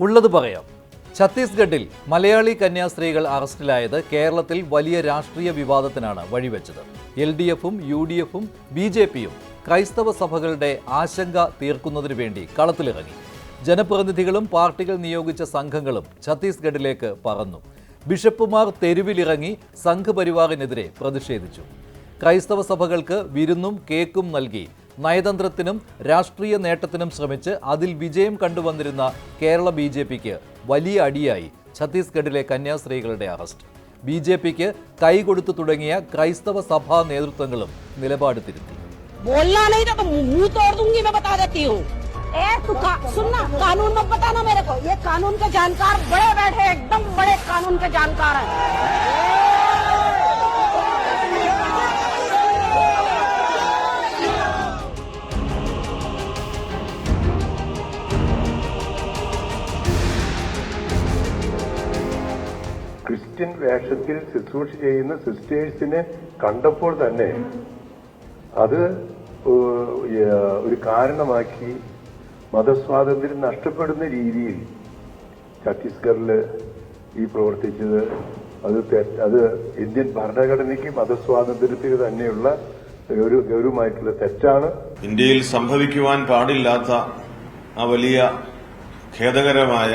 ഉള്ളത് പറയാം. ഛത്തീസ്ഗഡിൽ മലയാളി കന്യാസ്ത്രീകൾ അറസ്റ്റിലായത് കേരളത്തിൽ വലിയ രാഷ്ട്രീയ വിവാദത്തിനാണ് വഴിവെച്ചത്. LDFും UDFും BJPയും ക്രൈസ്തവ സഭകളുടെ ആശങ്ക തീർക്കുന്നതിനു വേണ്ടി കളത്തിലിറങ്ങി. ജനപ്രതിനിധികളും പാർട്ടികൾ നിയോഗിച്ച സംഘങ്ങളും ഛത്തീസ്ഗഡിലേക്ക് പറന്നു. ബിഷപ്പുമാർ തെരുവിലിറങ്ങി സംഘപരിവാറിനെതിരെ പ്രതിഷേധിച്ചു. ക്രൈസ്തവ സഭകൾക്ക് വിരുന്നും കേക്കും നൽകി നയതന്ത്രത്തിനും രാഷ്ട്രീയ നേട്ടത്തിനും ശ്രമിച്ച് അതിൽ വിജയം കണ്ടുവന്നിരുന്ന കേരള BJPക്ക് വലിയ അടിയായി ഛത്തീസ്ഗഡിലെ കന്യാസ്ത്രീകളുടെ അറസ്റ്റ്. BJPക്ക് കൈകൊടുത്തു തുടങ്ങിയ ക്രൈസ്തവ സഭാ നേതൃത്വങ്ങളും നിലപാട് തിരുത്തി. कानून मत बताना मेरे को, ये कानून के जानकार बड़े बैठे, एकदम बड़े कानून के जानकार हैं. ക്രിസ്ത്യൻ വേഷത്തിൽ ശുശ്രൂഷ ചെയ്യുന്ന സിസ്റ്റേഴ്സിനെ കണ്ടപ്പോൾ തന്നെ അത് ഒരു കാരണമാക്കി മതസ്വാതന്ത്ര്യം നഷ്ടപ്പെടുന്ന രീതിയിൽ ഛത്തീസ്ഗഡിൽ ഈ പ്രവർത്തിച്ചത് അത് ഇന്ത്യൻ ഭരണഘടനയ്ക്ക് മതസ്വാതന്ത്ര്യത്തിന് തന്നെയുള്ള ഒരു ഗൗരവമായിട്ടുള്ള തെറ്റാണ്. ഇന്ത്യയിൽ സംഭവിക്കുവാൻ പാടില്ലാത്ത ആ വലിയ ഖേദകരമായ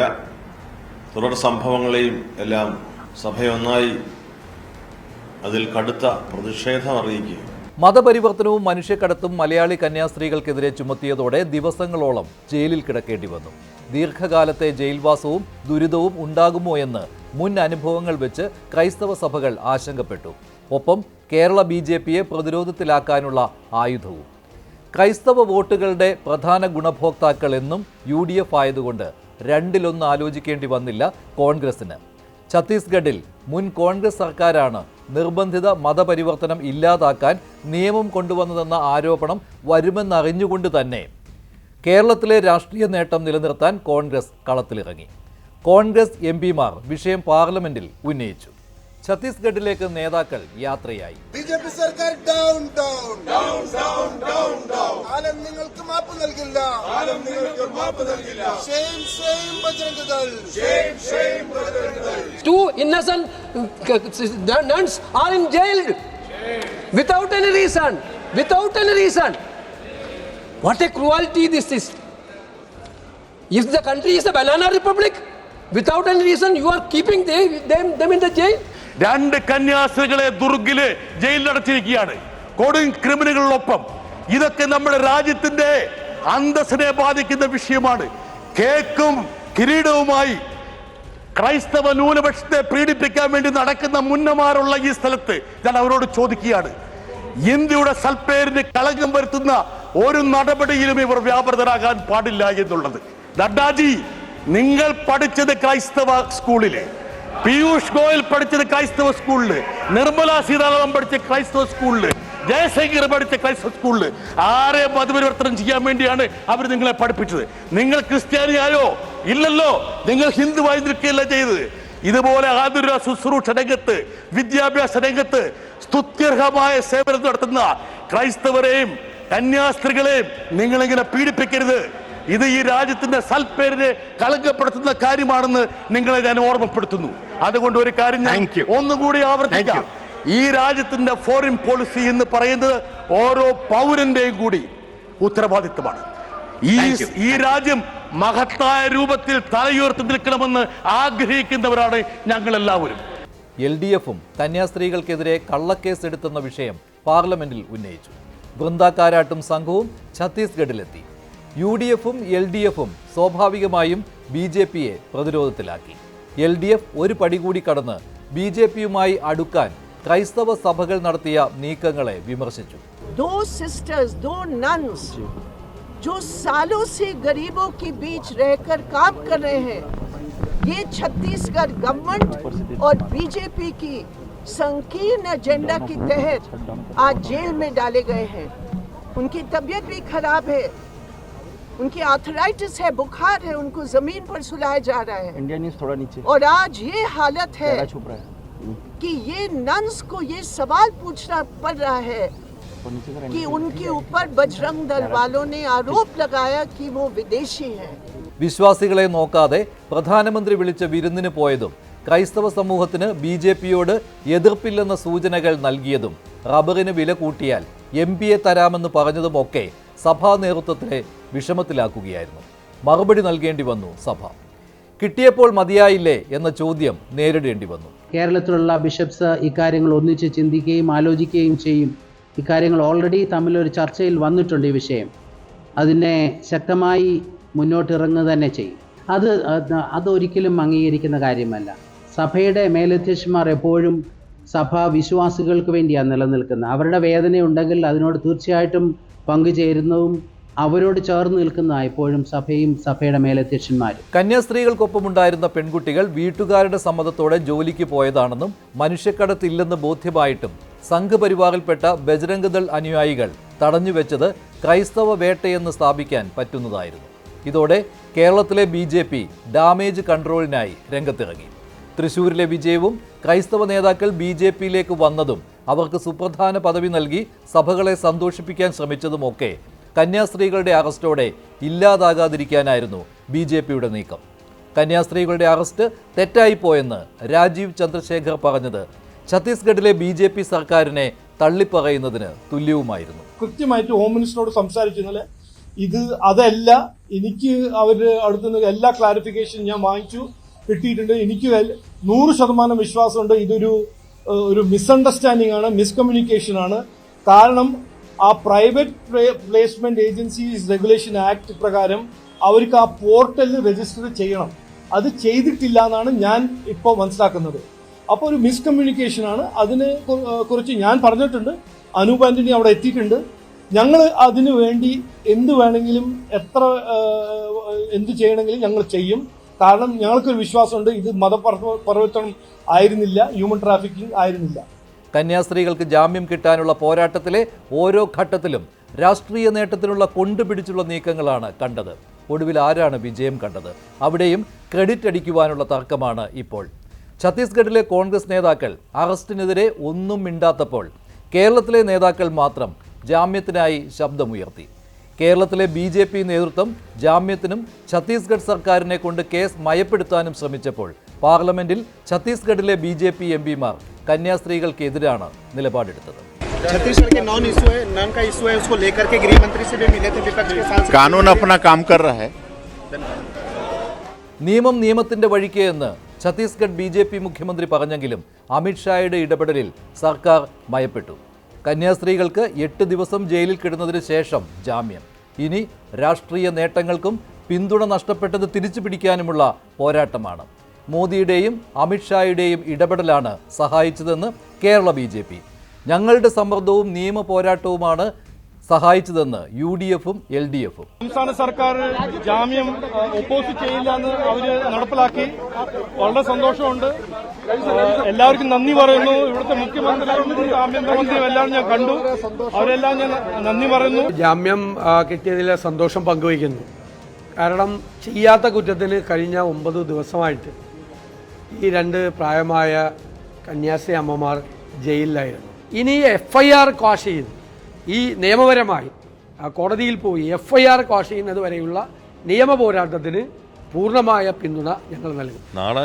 തുടർ സംഭവങ്ങളെയും എല്ലാം സഭയൊന്നായി അതിൽ കടുത്ത പ്രതിഷേധം അറിയിക്കുക. മതപരിവർത്തനവും മനുഷ്യക്കടത്തും മലയാളി കന്യാസ്ത്രീകൾക്കെതിരെ ചുമത്തിയതോടെ ദിവസങ്ങളോളം ജയിലിൽ കിടക്കേണ്ടി വന്നു. ദീർഘകാലത്തെ ജയിൽവാസവും ദുരിതവും ഉണ്ടാകുമോ എന്ന് മുൻ അനുഭവങ്ങൾ വെച്ച് ക്രൈസ്തവ സഭകൾ ആശങ്കപ്പെട്ടു. ഒപ്പം കേരള BJPയെ പ്രതിരോധത്തിലാക്കാനുള്ള ആയുധവും. ക്രൈസ്തവ വോട്ടുകളുടെ പ്രധാന ഗുണഭോക്താക്കൾ എന്നും UDF ആയതുകൊണ്ട് രണ്ടിലൊന്ന് ആലോചിക്കേണ്ടി വന്നില്ല കോൺഗ്രസിന്. ഛത്തീസ്ഗഡിൽ മുൻ കോൺഗ്രസ് സർക്കാരാണ് നിർബന്ധിത മതപരിവർത്തനം ഇല്ലാതാക്കാൻ നിയമം കൊണ്ടുവന്നതെന്ന ആരോപണം വരുമെന്നറിഞ്ഞുകൊണ്ട് തന്നെ കേരളത്തിലെ രാഷ്ട്രീയ നേട്ടം നിലനിർത്താൻ കോൺഗ്രസ് കളത്തിലിറങ്ങി. കോൺഗ്രസ് MPമാർ വിഷയം പാർലമെന്റിൽ ഉന്നയിച്ചു. ഛത്തീസ്ഗഡിലേക്ക് നേതാക്കൾ യാത്രയായി. BJP സർക്കാർ down down down down down down ആലം നിങ്ങൾക്ക് മാപ്പ് നൽകില്ല, ആലം നിങ്ങൾക്ക് മാപ്പ് നൽകില്ല. Shame shame Bajrang Dal, shame shame Bajrang Dal. Two innocent nuns are in jail without any reason, without any reason. What a cruelty this is. If the country is a banana republic, without any reason you are keeping them in the jail. രണ്ട് കന്യാസ്ത്രീകളെ ദുർഗില് ജയിലിലടച്ചിരിക്കുകയാണ് കൊടും ക്രിമിനലുകളൊപ്പം. ഇതൊക്കെ നമ്മുടെ രാജ്യത്തിന്റെ അന്തസ്സിനെ ബാധിക്കുന്ന വിഷയമാണ്. കേക്കും കിരീടവുമായി ക്രൈസ്തവ ന്യൂനപക്ഷത്തെ പീഡിപ്പിക്കാൻ വേണ്ടി നടക്കുന്ന മുന്നമാരുള്ള ഈ സ്ഥലത്ത് ഞാൻ അവരോട് ചോദിക്കുകയാണ്, ഇന്ത്യയുടെ സൽപ്പേരിന് കളങ്കം വരുത്തുന്ന ഒരു നടപടിയിലും ഇവർ വ്യാപൃതരാകാൻ പാടില്ല എന്നുള്ളത്. നഡ്ഡാജി, നിങ്ങൾ പഠിച്ചത് ക്രൈസ്തവ സ്കൂളില്, പീയൂഷ് ഗോയൽ പഠിച്ചത് ക്രൈസ്തവ സ്കൂളില്, നിർമ്മല സീതാരാമൻ പഠിച്ച ക്രൈസ്തവ സ്കൂളില്, ജയശങ്കർ പഠിച്ച ക്രൈസ്തവ സ്കൂളില്. ആരെ മതപരിവർത്തനം ചെയ്യാൻ വേണ്ടിയാണ് അവർ നിങ്ങളെ പഠിപ്പിച്ചത്? നിങ്ങൾ ക്രിസ്ത്യാനിയായോ? ഇല്ലല്ലോ, നിങ്ങൾ ഹിന്ദുവായി നിൽക്കുകയല്ല ചെയ്തത്. ഇതുപോലെ ആതുര ശുശ്രൂഷ രംഗത്ത്, വിദ്യാഭ്യാസ രംഗത്ത് സ്തുത്യർഹമായ സേവനം നടത്തുന്ന ക്രൈസ്തവരെയും കന്യാസ്ത്രീകളെയും നിങ്ങളിങ്ങനെ പീഡിപ്പിക്കരുത്. ഇത് ഈ രാജ്യത്തിന്റെ സൽപ്പേരിനെ കളങ്കപ്പെടുത്തുന്ന കാര്യമാണെന്ന് നിങ്ങളെ ഞാൻ ഓർമ്മപ്പെടുത്തുന്നു. അതുകൊണ്ട് ഒരു കാര്യം ഞാൻ ഒന്നുകൂടി ആവർത്തിക്കാം. ഈ രാജ്യത്തിന്റെ ഫോറിൻ പോളിസി എന്ന് പറയുന്നത് ഓരോ പൗരന്റെയും കൂടി ഉത്തരവാദിത്തമാണ്. ഈ രാജ്യം മഹത്തായ രൂപത്തിൽ തലയുയർത്തി നിൽക്കണമെന്ന് ആഗ്രഹിക്കുന്നവരാണ് ഞങ്ങൾ എല്ലാവരും. LDFും കന്യാസ്ത്രീകൾക്കെതിരെ കള്ളക്കേസ് എടുത്തെന്ന വിഷയം പാർലമെന്റിൽ ഉന്നയിച്ചു. വൃന്ദാക്കാരാട്ടും സംഘവും ഛത്തീസ്ഗഡിലെത്തി. UDFും LDFും സ്വാഭാവികമായും BJPയെ പ്രതിരോധത്തിലാക്കി. LDF ഒരു പടി കൂടി കടന്ന് BJPയുമായി അടുക്കാൻ ക്രൈസ്തവ സഭകൾ നടത്തിയ നീക്കങ്ങളെ വിമർശിച്ചു. दो सिस्टर्स, दो नन्स जो सालों से गरीबों के बीच रहकर काम कर रहे हैं, ये छत्तीसगढ़ गवर्नमेंट और BJP की संकीर्ण एजेंडा के तहत आज जेल में डाले गए हैं. उनकी तबीयत भी खराब है, उनकी आर्थराइटिस है, बुखार है, उनको जमीन पर सुलाया जा रहा है. इंडिया न्यूज़ थोड़ा नीचे. और आज ये हालत है कि ये नन्स को ये सवाल पूछना पड़ रहा है कि उनके ऊपर बजरंग दल वालों ने आरोप लगाया कि वो विदेशी हैं. വിശ്വാസികളെ നോക്കാതെ പ്രധാനമന്ത്രി വിളിച്ച വിരുന്നിന് പോയതും ക്രൈസ്തവ സമൂഹത്തിന് BJPയോട് എതിർപ്പില്ലെന്ന സൂചനകൾ നൽകിയതും റബ്ബറിന് വില കൂട്ടിയാൽ MP-യെ തരാമെന്ന് പറഞ്ഞതുമൊക്കെ സഭാ നേതൃത്വത്തെ വിഷമത്തിലാക്കുകയായിരുന്നു. മറുപടി നൽകേണ്ടി വന്നു സഭ. കിട്ടിയപ്പോൾ മതിയായില്ലേ എന്ന ചോദ്യം നേരിടേണ്ടി വന്നു. കേരളത്തിലുള്ള ബിഷപ്സ് ഇക്കാര്യങ്ങൾ ഒന്നിച്ച് ചിന്തിക്കുകയും ആലോചിക്കുകയും ചെയ്യും. ഇക്കാര്യങ്ങൾ ഓൾറെഡി തമ്മിലൊരു ചർച്ചയിൽ വന്നിട്ടുണ്ട്. ഈ വിഷയം അതിനെ ശക്തമായി മുന്നോട്ടിറങ്ങുക തന്നെ ചെയ്യും. അതൊരിക്കലും അംഗീകരിക്കുന്ന കാര്യമല്ല. സഭയുടെ മേലധ്യക്ഷന്മാർ എപ്പോഴും സഭ വിശ്വാസികൾക്ക് വേണ്ടിയാണ് നിലനിൽക്കുന്നത്. അവരുടെ വേദനയുണ്ടെങ്കിൽ അതിനോട് തീർച്ചയായിട്ടും പങ്കുചേരുന്നതും അവരോട് ചേർന്ന് നിൽക്കുന്ന എപ്പോഴും സഭയും സഭയുടെ മേലധ്യക്ഷന്മാരും. കന്യാസ്ത്രീകൾക്കൊപ്പമുണ്ടായിരുന്ന പെൺകുട്ടികൾ വീട്ടുകാരുടെ സമ്മതത്തോടെ ജോലിക്ക് പോയതാണെന്നും മനുഷ്യക്കടത്തില്ലെന്ന് ബോധ്യമായിട്ടും സംഘപരിവാറിൽപ്പെട്ട ബജ്രംഗ് ദൾ അനുയായികൾ തടഞ്ഞുവെച്ചത് ക്രൈസ്തവ വേട്ടയെന്ന് സ്ഥാപിക്കാൻ പറ്റുന്നതായിരുന്നു. ഇതോടെ കേരളത്തിലെ BJP ഡാമേജ് കൺട്രോളിനായി രംഗത്തിറങ്ങി. തൃശ്ശൂരിലെ വിജയവും ക്രൈസ്തവ നേതാക്കൾ BJPയിലേക്ക് വന്നതും അവർക്ക് സുപ്രധാന പദവി നൽകി സഭകളെ സന്തോഷിപ്പിക്കാൻ ശ്രമിച്ചതുമൊക്കെ കന്യാസ്ത്രീകളുടെ അറസ്റ്റോടെ ഇല്ലാതാകാതിരിക്കാനായിരുന്നു BJPയുടെ നീക്കം. കന്യാസ്ത്രീകളുടെ അറസ്റ്റ് തെറ്റായിപ്പോയെന്ന് രാജീവ് ചന്ദ്രശേഖർ പറഞ്ഞത് ഛത്തീസ്ഗഡിലെ BJP സർക്കാരിനെ തള്ളിപ്പറയുന്നതിന് തുല്യവുമായിരുന്നു. കൃത്യമായിട്ട് ഹോം മിനിസ്റ്ററോട് സംസാരിച്ചതിൽ അതല്ല, എനിക്ക് അവരുടെ അടുത്തുനിന്ന് എല്ലാ ക്ലാരിഫിക്കേഷനും ഞാൻ വാങ്ങിച്ചു കിട്ടിയിട്ടുണ്ട്. എനിക്ക് 100% വിശ്വാസമുണ്ട് ഇതൊരു മിസ്അണ്ടർസ്റ്റാൻഡിംഗ് ആണ്, മിസ്കമ്മ്യൂണിക്കേഷൻ ആണ്. കാരണം ആ private placement agencies regulation act പ്രകാരം അവർക്ക് ആ പോർട്ടലിൽ രജിസ്റ്റർ ചെയ്യണം. അത് ചെയ്തിട്ടില്ല എന്നാണ് ഞാൻ ഇപ്പോൾ മനസ്സിലാക്കുന്നത്. അപ്പോൾ ഒരു മിസ്കമ്മ്യൂണിക്കേഷൻ ആണ്. അതിനെ കുറിച്ച് ഞാൻ പറഞ്ഞിട്ടുണ്ട്. അനൂപ് ആന്റണി അവിടെ എത്തിയിട്ടുണ്ട്. ഞങ്ങൾ അതിനു വേണ്ടി എന്ത് വേണമെങ്കിലും എന്ത് ചെയ്യണമെങ്കിലും ഞങ്ങൾ ചെയ്യും. കാരണം ഞങ്ങൾക്കൊരു വിശ്വാസമുണ്ട് ഇത് മതപരിവർത്തനം ആയിരുന്നില്ല, ഹ്യൂമൻ ട്രാഫിക്കിംഗ് ആയിരുന്നില്ല. കന്യാസ്ത്രീകൾക്ക് ജാമ്യം കിട്ടാനുള്ള പോരാട്ടത്തിലെ ഓരോ ഘട്ടത്തിലും രാഷ്ട്രീയ നേട്ടത്തിനുള്ള കൊണ്ടുപിടിച്ചുള്ള നീക്കങ്ങളാണ് കണ്ടത്. ഒടുവിൽ ആരാണ് വിജയം കണ്ടത്? അവിടെയും ക്രെഡിറ്റ് അടിക്കുവാനുള്ള തർക്കമാണ് ഇപ്പോൾ. ഛത്തീസ്ഗഡിലെ കോൺഗ്രസ് നേതാക്കൾ അറസ്റ്റിനെതിരെ ഒന്നും മിണ്ടാത്തപ്പോൾ കേരളത്തിലെ നേതാക്കൾ മാത്രം ജാമ്യത്തിനായി ശബ്ദമുയർത്തി. കേരളത്തിലെ BJP നേതൃത്വം ജാമ്യത്തിനും ഛത്തീസ്ഗഡ് സർക്കാരിനെ കൊണ്ട് കേസ് മയപ്പെടുത്താനും ശ്രമിച്ചപ്പോൾ പാർലമെന്റിൽ ഛത്തീസ്ഗഡിലെ BJP MP-മാർ കന്യാസ്ത്രീകൾക്കെതിരാണ് നിലപാടെടുത്തത്. നിയമം നിയമത്തിന്റെ വഴിക്ക് എന്ന് ഛത്തീസ്ഗഡ് BJP മുഖ്യമന്ത്രി പറഞ്ഞെങ്കിലും അമിത്ഷായുടെ ഇടപെടലിൽ സർക്കാർ മയപ്പെട്ടു. കന്യാസ്ത്രീകൾക്ക് 8 ദിവസം ജയിലിൽ കിടന്നതിന് ശേഷം ജാമ്യം. ഇനി രാഷ്ട്രീയ നേട്ടങ്ങൾക്കും പിന്തുണ നഷ്ടപ്പെട്ടത് തിരിച്ചു പിടിക്കാനുമുള്ള പോരാട്ടമാണ്. മോദിയുടെയും അമിത്ഷായുടെയും ഇടപെടലാണ് സഹായിച്ചതെന്ന് കേരള BJP. ഞങ്ങളുടെ സമ്മർദ്ദവും നിയമ പോരാട്ടവുമാണ് സഹായിച്ചതെന്ന് UDF-ഉം LDF-ഉം. സംസ്ഥാന സർക്കാർ ജാമ്യം ഒപ്പോസ് ചെയ്യില്ല എന്ന് അവര് നടപ്പിലാക്കി. വളരെ സന്തോഷമുണ്ട്. എല്ലാവർക്കും നന്ദി പറയുന്നു. ഇവിടുത്തെ മുഖ്യമന്ത്രിയും ആഭ്യന്തരമന്ത്രിയും എല്ലാം ഞാൻ കണ്ടു. അവരെല്ലാം ഞാൻ നന്ദി പറയുന്നു. ജാമ്യം കിട്ടിയതിൽ സന്തോഷം പങ്കുവയ്ക്കുന്നു. കാരണം ചെയ്യാത്ത കുറ്റത്തിന് കഴിഞ്ഞ 9 ദിവസമായിട്ട് ഈ 2 പ്രായമായ കന്യാസ്ത്രീ അമ്മമാർ ജയിലിലായിരുന്നു. ഇനി FIR ക്വാഷ് ചെയ്യുന്നു. ഈ നിയമപരമായി കോടതിയിൽ പോയി FIR ക്വാഷ് ചെയ്യുന്നത് വരെയുള്ള നിയമ പോരാട്ടത്തിന് പൂർണ്ണമായ പിന്തുണ ഞങ്ങൾ നൽകും. നാളെ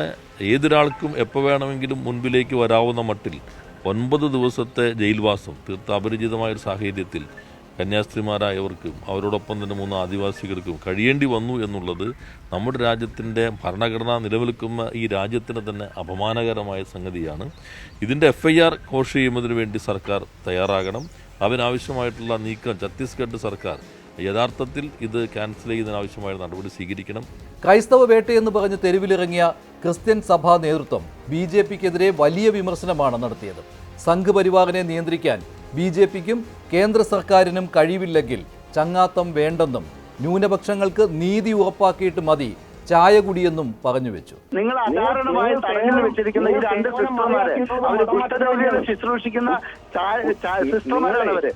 ഏതൊരാൾക്കും എപ്പോൾ വേണമെങ്കിലും മുൻപിലേക്ക് വരാവുന്ന മട്ടിൽ 9 ദിവസത്തെ ജയിൽവാസം തീർത്ത അപരിചിതമായൊരു സാഹചര്യത്തിൽ കന്യാസ്ത്രീമാരായവർക്കും അവരോടൊപ്പം തന്നെ 3 ആദിവാസികൾക്കും കഴിയേണ്ടി വന്നു എന്നുള്ളത് നമ്മുടെ രാജ്യത്തിൻ്റെ ഭരണഘടന നിലനിൽക്കുന്ന ഈ രാജ്യത്തിന് തന്നെ അപമാനകരമായ സംഗതിയാണ്. ഇതിൻ്റെ FIR ക്വാഷ് ചെയ്യുന്നതിന് വേണ്ടി സർക്കാർ തയ്യാറാകണം. അതിനാവശ്യമായിട്ടുള്ള നീക്കം ഛത്തീസ്ഗഡ് സർക്കാർ യഥാർത്ഥത്തിൽ ഇത് ക്യാൻസൽ ചെയ്യുന്നതിനാവശ്യമായ നടപടി സ്വീകരിക്കണം. ക്രൈസ്തവ വേട്ടയെന്ന് പറഞ്ഞ് തെരുവിലിറങ്ങിയ ക്രിസ്ത്യൻ സഭാ നേതൃത്വം BJPക്കെതിരെ വലിയ വിമർശനമാണ് നടത്തിയത്. സംഘപരിവാറിനെ നിയന്ത്രിക്കാൻ BJPക്കും കേന്ദ്ര സർക്കാരിനും കഴിവില്ലെങ്കിൽ ചങ്ങാത്തം വേണ്ടെന്നും ന്യൂനപക്ഷങ്ങൾക്ക് നീതി ഉറപ്പാക്കിയിട്ട് മതി ചായ കുടിയെന്നും പറഞ്ഞു വെച്ചു. നിങ്ങൾ അകാരണമായി തടഞ്ഞു വെച്ചിരിക്കുന്ന ഈ 2 സിസ്റ്റർമാരെ അവർ കുഷ്ഠരോഗികളെ ശുശ്രൂഷിക്കുന്ന സിസ്റ്റർമാരാണ് അവര്.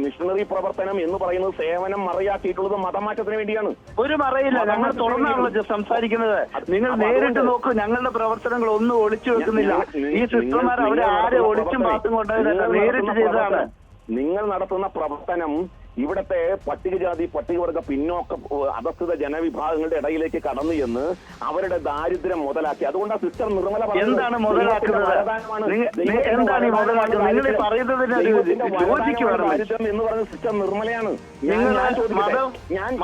മിഷണറി പ്രവർത്തനം എന്ന് പറയുന്നത് സേവനം മറയാക്കിയിട്ടുള്ളത് മതമാറ്റത്തിന് വേണ്ടിയാണ്. ഒരു മറയില്ല. ഞങ്ങൾ തുറന്നാണല്ലോ സംസാരിക്കുന്നത്. നിങ്ങൾ നേരിട്ട് നോക്കൂ. ഞങ്ങളുടെ പ്രവർത്തനങ്ങൾ ഒന്നും ഒളിച്ചു വെക്കുന്നില്ല. ഈ സിസ്റ്റർമാർ അവരെ ആരെ ഒളിച്ചും പാത്തും കൊണ്ടതല്ല, നേരിട്ട് ചെയ്തതാണ്. നിങ്ങൾ നടത്തുന്ന പ്രവർത്തനം ഇവിടത്തെ പട്ടികജാതി പട്ടികവർഗ പിന്നോക്ക അധസ്ഥിത ജനവിഭാഗങ്ങളുടെ ഇടയിലേക്ക് കടന്നു എന്ന് അവരുടെ ദാരിദ്ര്യം മുതലാക്കി. അതുകൊണ്ട് സിസ്റ്റർ നിർമ്മല എന്താണ് മുതലാക്കുന്നത്? എന്താണ് ഈ മുതലാക്കുന്നത്? നിങ്ങൾ ദാരിദ്ര്യം എന്ന് പറയുന്നത് സിസ്റ്റർ നിർമ്മലയാണ്.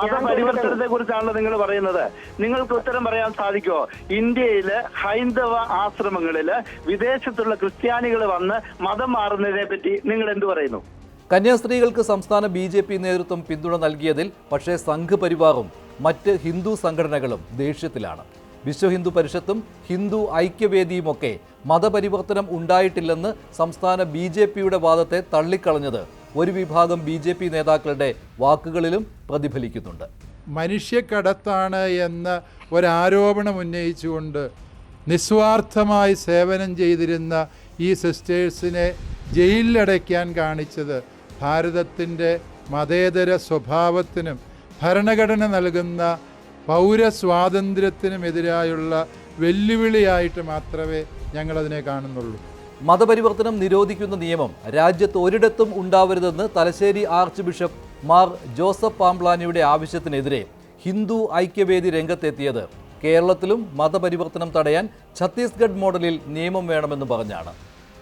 മതപരിവർത്തനത്തെ കുറിച്ചാണല്ലോ നിങ്ങൾ പറയുന്നത്. നിങ്ങൾക്ക് ഉത്തരം പറയാൻ സാധിക്കുമോ? ഇന്ത്യയിലെ ഹൈന്ദവ ആശ്രമങ്ങളില് വിദേശത്തുള്ള ക്രിസ്ത്യാനികൾ വന്ന് മതം മാറുന്നതിനെ പറ്റി നിങ്ങൾ എന്ത് പറയുന്നു? കന്യാസ്ത്രീകൾക്ക് സംസ്ഥാന BJP നേതൃത്വം പിന്തുണ നൽകിയതിൽ പക്ഷേ സംഘ് പരിവാറും മറ്റ് ഹിന്ദു സംഘടനകളും ദേഷ്യത്തിലാണ്. വിശ്വ ഹിന്ദു പരിഷത്തും ഹിന്ദു ഐക്യവേദിയുമൊക്കെ മതപരിവർത്തനം ഉണ്ടായിട്ടില്ലെന്ന് സംസ്ഥാന BJPയുടെ വാദത്തെ തള്ളിക്കളഞ്ഞത് ഒരു വിഭാഗം BJP നേതാക്കളുടെ വാക്കുകളിലും പ്രതിഫലിക്കുന്നുണ്ട്. മനുഷ്യക്കടത്താണ് എന്ന ഒരാരോപണം ഉന്നയിച്ചുകൊണ്ട് നിസ്വാർത്ഥമായി സേവനം ചെയ്തിരുന്ന ഈ സിസ്റ്റേഴ്സിനെ ജയിലിലടയ്ക്കാൻ കാണിച്ചത് ഭാരതത്തിൻ്റെ മതേതര സ്വഭാവത്തിനും ഭരണഘടന നൽകുന്ന പൗരസ്വാതന്ത്ര്യത്തിനുമെതിരായുള്ള വെല്ലുവിളിയായിട്ട് മാത്രമേ ഞങ്ങളതിനെ കാണുന്നുള്ളൂ. മതപരിവർത്തനം നിരോധിക്കുന്ന നിയമം രാജ്യത്ത് ഒരിടത്തും ഉണ്ടാവരുതെന്ന് Thalassery archbishop Mar Joseph പാംപ്ലാനിയുടെ ആവശ്യത്തിനെതിരെ ഹിന്ദു ഐക്യവേദി രംഗത്തെത്തിയത് കേരളത്തിലും മതപരിവർത്തനം തടയാൻ ഛത്തീസ്ഗഡ് മോഡലിൽ നിയമം വേണമെന്ന് പറഞ്ഞാണ്.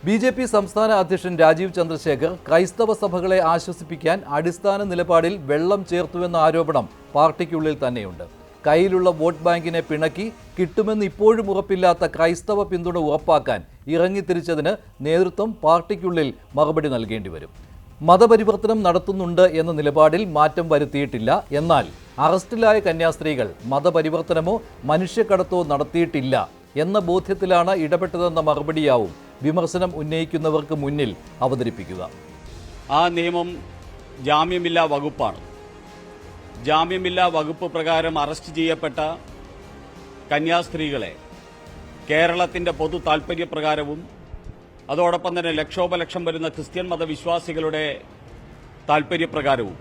BJP സംസ്ഥാന അധ്യക്ഷൻ രാജീവ് ചന്ദ്രശേഖർ ക്രൈസ്തവ സഭകളെ ആശ്വസിപ്പിക്കാൻ അടിസ്ഥാന നിലപാടിൽ വെള്ളം ചേർത്തുവെന്ന ആരോപണം പാർട്ടിക്കുള്ളിൽ തന്നെയുണ്ട്. കയ്യിലുള്ള വോട്ട് ബാങ്കിനെ പിണക്കി കിട്ടുമെന്ന് ഇപ്പോഴും ഉറപ്പില്ലാത്ത ക്രൈസ്തവ പിന്തുണ ഉറപ്പാക്കാൻ ഇറങ്ങിത്തിരിച്ചതിന് നേതൃത്വം പാർട്ടിക്കുള്ളിൽ മറുപടി നൽകേണ്ടി വരും. മതപരിവർത്തനം നടത്തുന്നുണ്ട് എന്ന നിലപാടിൽ മാറ്റം വരുത്തിയിട്ടില്ല. എന്നാൽ അറസ്റ്റിലായ കന്യാസ്ത്രീകൾ മതപരിവർത്തനമോ മനുഷ്യക്കടത്തോ നടത്തിയിട്ടില്ല എന്ന ബോധ്യത്തിലാണ് ഇടപെട്ടതെന്ന മറുപടിയാവും വിമർശനം ഉന്നയിക്കുന്നവർക്ക് മുന്നിൽ അവതരിപ്പിക്കുക. ആ നിയമം ജാമ്യമില്ലാ വകുപ്പാണ്. ജാമ്യമില്ലാ വകുപ്പ് പ്രകാരം അറസ്റ്റ് ചെയ്യപ്പെട്ട കന്യാസ്ത്രീകളെ കേരളത്തിന്റെ പൊതു താൽപര്യപ്രകാരവും അതോടൊപ്പം തന്നെ ലക്ഷോപലക്ഷം വരുന്ന ക്രിസ്ത്യൻ മതവിശ്വാസികളുടെ താൽപര്യപ്രകാരവും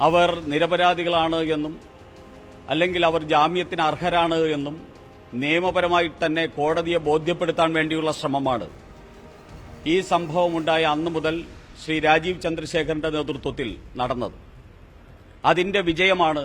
അവർ നിരപരാധികളാണ് എന്നും അല്ലെങ്കിൽ അവർ ജാമ്യത്തിന് അർഹരാണ് എന്നും നിയമപരമായി തന്നെ കോടതിയെ ബോധ്യപ്പെടുത്താൻ വേണ്ടിയുള്ള ശ്രമമാണ് ഈ സംഭവമുണ്ടായ അന്നു മുതൽ ശ്രീ രാജീവ് ചന്ദ്രശേഖരന്റെ നേതൃത്വത്തിൽ നടന്നത്. അതിന്റെ വിജയമാണ്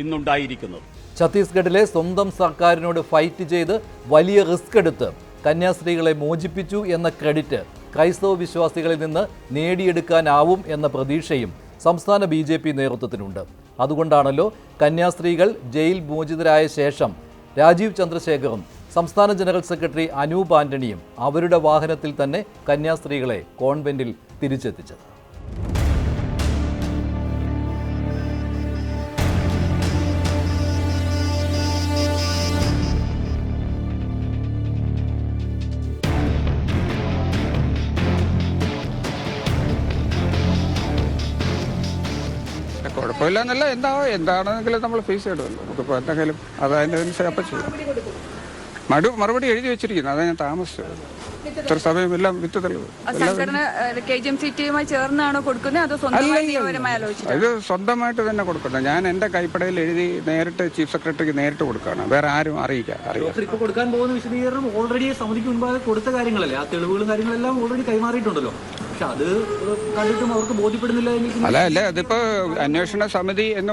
ഇന്നുണ്ടായിരിക്കുന്നത്. ഛത്തീസ്ഗഡിലെ സ്വന്തം സർക്കാരിനോട് ഫൈറ്റ് ചെയ്ത് വലിയ റിസ്ക് എടുത്ത് കന്യാസ്ത്രീകളെ മോചിപ്പിച്ചു എന്ന ക്രെഡിറ്റ് ക്രൈസ്തവ വിശ്വാസികളിൽ നിന്ന് നേടിയെടുക്കാനാവും എന്ന പ്രതീക്ഷയും സംസ്ഥാന BJP നേതൃത്വത്തിനുണ്ട്. അതുകൊണ്ടാണല്ലോ കന്യാസ്ത്രീകൾ ജയിൽ മോചിതരായ ശേഷം രാജീവ് ചന്ദ്രശേഖറും സംസ്ഥാന ജനറൽ സെക്രട്ടറി അനൂപ് ആന്റണിയും അവരുടെ വാഹനത്തിൽ തന്നെ കന്യാസ്ത്രീകളെ കോൺവെന്റിൽ തിരിച്ചെത്തിച്ചത്. കുഴപ്പമില്ല എന്നല്ല, എന്താണെന്നെങ്കിലും നമ്മൾ ഫേസ് ചെയ്യണമല്ലോ. നമുക്കിപ്പോൾ എന്തെങ്കിലും അതതിൻ്റെ അപ്പം ചെയ്യും. മറുപടി എഴുതി വെച്ചിരിക്കുന്നു, അതാണ് ഞാൻ താമസിച്ചത്. ഇത്ര സമയം എല്ലാം വിറ്റതല്ലോ. ഇത് സ്വന്തമായിട്ട് തന്നെ കൊടുക്കണം. ഞാൻ എന്റെ കൈപ്പടയിൽ എഴുതി നേരിട്ട് ചീഫ് സെക്രട്ടറിക്ക് നേരിട്ട് കൊടുക്കുകയാണ്, വേറെ ആരും അറിയിക്കാം. കൊടുക്കാൻ പോകുന്ന വിശദീകരണം ഓൾറെഡി സമിതിക്ക് മുൻപാകെ കൊടുത്ത കാര്യങ്ങളല്ലേ, ആ തെളിവുകളും കാര്യങ്ങളെല്ലാം ഓൾറെഡി കൈമാറിയിട്ടുണ്ടല്ലോ. പക്ഷെ അത് കണ്ടിട്ടും അവർക്ക് ബോധ്യപ്പെടുന്നില്ല. അല്ല അതിപ്പോ അന്വേഷണ സമിതി എന്ന്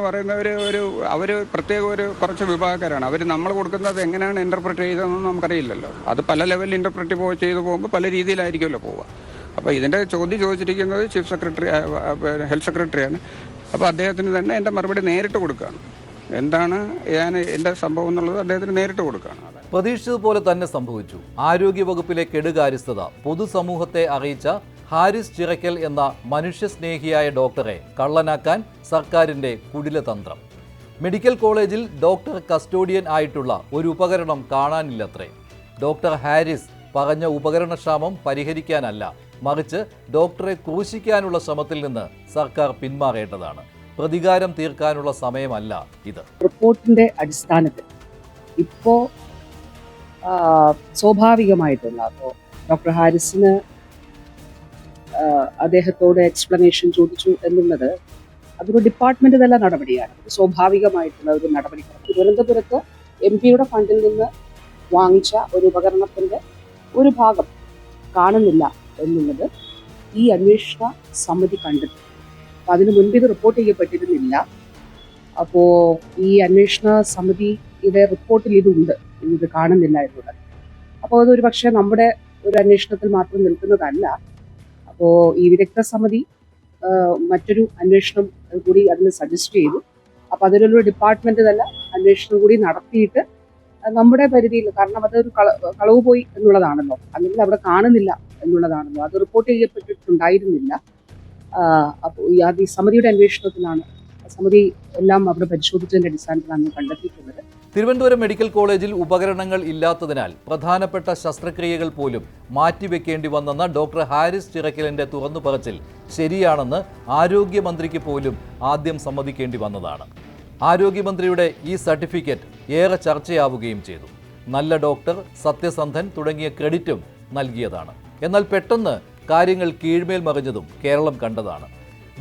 അവര് പ്രത്യേക കുറച്ച് വിഭാഗക്കാരാണ്. അവർ നമ്മൾ കൊടുക്കുന്നത് എങ്ങനെയാണ് ഇന്റർപ്രറ്റ് ചെയ്തതെന്ന് നമുക്കറിയില്ലല്ലോ. അത് പല ലെവലിൽ ഇന്റർപ്രറ്റ് ചെയ്തു പോകുമ്പോൾ പല രീതിയിലായിരിക്കുമല്ലോ പോവുക. അപ്പോൾ ഇതിന്റെ ചോദിച്ചിരിക്കുന്നത് ചീഫ് സെക്രട്ടറി, ഹെൽത്ത് സെക്രട്ടറിയാണ്. അപ്പോൾ അദ്ദേഹത്തിന് തന്നെ എൻ്റെ മറുപടി നേരിട്ട് കൊടുക്കുകയാണ്. എന്താണ് എൻ്റെ സംഭവം എന്നുള്ളത് അദ്ദേഹത്തിന് നേരിട്ട് കൊടുക്കുകയാണ്. പ്രതീക്ഷിച്ചതുപോലെ തന്നെ സംഭവിച്ചു. ആരോഗ്യവകുപ്പിലെ കെടുകാര്യസ്ഥത പൊതുസമൂഹത്തെ അറിയിച്ച ഹാരിസ് ചിറക്കൽ എന്ന മനുഷ്യസ്നേഹിയായ ഡോക്ടറെ കള്ളനാക്കാൻ സർക്കാരിൻ്റെ കുടിലതന്ത്രം. മെഡിക്കൽ കോളേജിൽ ഡോക്ടർ കസ്റ്റോഡിയൻ ആയിട്ടുള്ള ഒരു ഉപകരണം കാണാനില്ലത്രേ. ഡോക്ടർ ഹാരിസ് പറഞ്ഞ ഉപകരണക്ഷാമം പരിഹരിക്കാനല്ല, മറിച്ച് ഡോക്ടറെ ക്രൂശിക്കാനുള്ള ശ്രമത്തിൽ നിന്ന് സർക്കാർ പിന്മാറേണ്ടതാണ്. പ്രതികാരം തീർക്കാനുള്ള സമയമല്ല ഇത്. റിപ്പോർട്ടിന്റെ അടിസ്ഥാനത്തിൽ ഇപ്പോൾ സ്വാഭാവികമായിട്ടുള്ള ഡോക്ടർ ഹാരിസിന് അദ്ദേഹത്തോട് എക്സ്പ്ലനേഷൻ ചോദിച്ചു എന്നുള്ളത് അതൊരു ഡിപ്പാർട്ട്മെന്റ് തല നടപടിയാണ്. സ്വാഭാവികമായിട്ടുള്ള ഒരു നടപടി. തിരുവനന്തപുരത്ത് MP-യുടെ ഫണ്ടിൽ നിന്ന് വാങ്ങിച്ച ഒരു ഉപകരണത്തിന്റെ ഒരു ഭാഗം കാണുന്നില്ല എന്നുള്ളത് ഈ അന്വേഷണ സമിതി കണ്ടെത്തി. അപ്പോൾ അതിന് മുൻപ് ഇത് റിപ്പോർട്ട് ചെയ്യപ്പെട്ടിരുന്നില്ല. അപ്പോൾ ഈ അന്വേഷണ സമിതിയുടെ റിപ്പോർട്ടിൽ ഇതുണ്ട്, ഇത് കാണുന്നില്ല എന്നുള്ളത്. അപ്പോൾ അതൊരു പക്ഷേ നമ്മുടെ ഒരു അന്വേഷണത്തിൽ മാത്രം നിൽക്കുന്നതല്ല. അപ്പോൾ ഈ വിദഗ്ധ സമിതി മറ്റൊരു അന്വേഷണം കൂടി അതിന് സജസ്റ്റ് ചെയ്തു. അപ്പോൾ അതിലൊരു ഡിപ്പാർട്ട്മെന്റ് തന്നെ അന്വേഷണം കൂടി നടത്തിയിട്ട് നമ്മുടെ പരിധിയിൽ, കാരണം അതൊരു കളവ് പോയി എന്നുള്ളതാണല്ലോ, അല്ലെങ്കിൽ അവിടെ കാണുന്നില്ല എന്നുള്ളതാണല്ലോ, അത് റിപ്പോർട്ട് ചെയ്യപ്പെട്ടിട്ടുണ്ടായിരുന്നില്ല. അപ്പോൾ ഈ സമിതിയുടെ അന്വേഷണത്തിലാണ്, സമിതി എല്ലാം അവിടെ പരിശോധിച്ചതിന്റെ അടിസ്ഥാനത്തിലാണ് കണ്ടെത്തിയിട്ടുള്ളത്. തിരുവനന്തപുരം മെഡിക്കൽ കോളേജിൽ ഉപകരണങ്ങൾ ഇല്ലാത്തതിനാൽ പ്രധാനപ്പെട്ട ശസ്ത്രക്രിയകൾ പോലും മാറ്റിവെക്കേണ്ടി വന്നെന്ന ഡോക്ടർ ഹാരിസ് ചിറക്കലിന്റെ തുറന്നുപറച്ചിൽ ശരിയാണെന്ന് ആരോഗ്യമന്ത്രിക്ക് പോലും ആദ്യം സമ്മതിക്കേണ്ടി വന്നതാണ്. ആരോഗ്യമന്ത്രിയുടെ ഈ സർട്ടിഫിക്കറ്റ് ഏറെ ചർച്ചയാവുകയും ചെയ്തു. നല്ല ഡോക്ടർ, സത്യസന്ധൻ തുടങ്ങിയ ക്രെഡിറ്റും നൽകിയതാണ്. എന്നാൽ പെട്ടെന്ന് കാര്യങ്ങൾ കീഴ്മേൽ മറിഞ്ഞതും കേരളം കണ്ടതാണ്.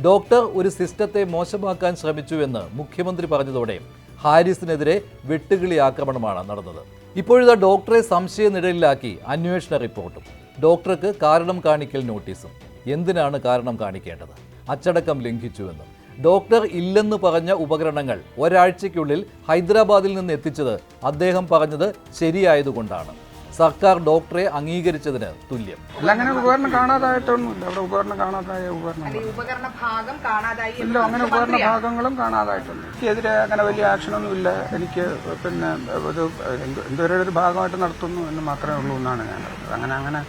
ഡോക്ടർ ഒരു സിസ്റ്റത്തെ മോശമാക്കാൻ ശ്രമിച്ചുവെന്ന് മുഖ്യമന്ത്രി പറഞ്ഞതോടെ ഹാരിസിനെതിരെ വെട്ടുകിളി ആക്രമണമാണ് നടന്നത്. ഇപ്പോഴിതാ ഡോക്ടറെ സംശയനിഴലിലാക്കി അന്വേഷണ റിപ്പോർട്ടും, ഡോക്ടർക്ക് കാരണം കാണിക്കൽ നോട്ടീസും. എന്തിനാണ് കാരണം കാണിക്കേണ്ടത്? അച്ചടക്കം ലംഘിച്ചുവെന്നും ഡോക്ടർ ഇല്ലെന്ന് പറഞ്ഞ ഉപകരണങ്ങൾ ഒരാഴ്ചയ്ക്കുള്ളിൽ ഹൈദരാബാദിൽ നിന്ന് എത്തിച്ചത് അദ്ദേഹം പറഞ്ഞത് ശരിയായതുകൊണ്ടാണ്. സർക്കാർ ഡോക്ടറെ അംഗീകരിച്ചതിന് തുല്യം. അങ്ങനെ ഉപകരണം കാണാതായിട്ടൊന്നുമില്ല. അവിടെ ഉപകരണം കാണാതായ ഉപകരണ അങ്ങനെ ഉപകരണ ഭാഗങ്ങളും കാണാതായിട്ടുണ്ട്. എനിക്കെതിരെ അങ്ങനെ വലിയ ആക്ഷനൊന്നും ഇല്ല. എനിക്ക് പിന്നെ ഇത് എന്തോരം ഒരു ഭാഗമായിട്ട് നടത്തുന്നു എന്ന് മാത്രമേ ഉള്ളൂ എന്നാണ് ഞാൻ അങ്ങനെ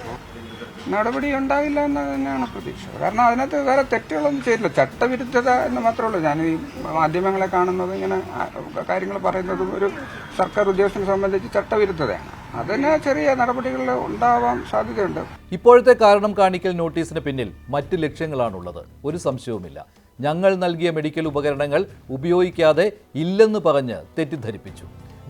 നടപടി ഉണ്ടാവില്ല എന്ന് തന്നെയാണ് പ്രതീക്ഷ. കാരണം അതിനകത്ത് വേറെ തെറ്റുകളൊന്നും ചെയ്തില്ല. ചട്ടവിരുദ്ധത എന്ന് മാത്രമേ ഉള്ളൂ. ഞാൻ ഈ മാധ്യമങ്ങളെ കാണുന്നത്, ഇങ്ങനെ കാര്യങ്ങൾ പറയുന്നതും ഒരു സർക്കാർ ഉദ്യോഗസ്ഥനെ സംബന്ധിച്ച് ചട്ടവിരുദ്ധതയാണ്. അതിന് ചെറിയ നടപടികൾ ഉണ്ടാവാൻ സാധ്യതയുണ്ട്. ഇപ്പോഴത്തെ കാരണം കാണിക്കൽ നോട്ടീസിന് പിന്നിൽ മറ്റ് ലക്ഷ്യങ്ങളാണുള്ളത്, ഒരു സംശയവുമില്ല. ഞങ്ങൾ നൽകിയ മെഡിക്കൽ ഉപകരണങ്ങൾ ഉപയോഗിക്കാതെ ഇല്ലെന്ന് പറഞ്ഞ് തെറ്റിദ്ധരിപ്പിച്ചു.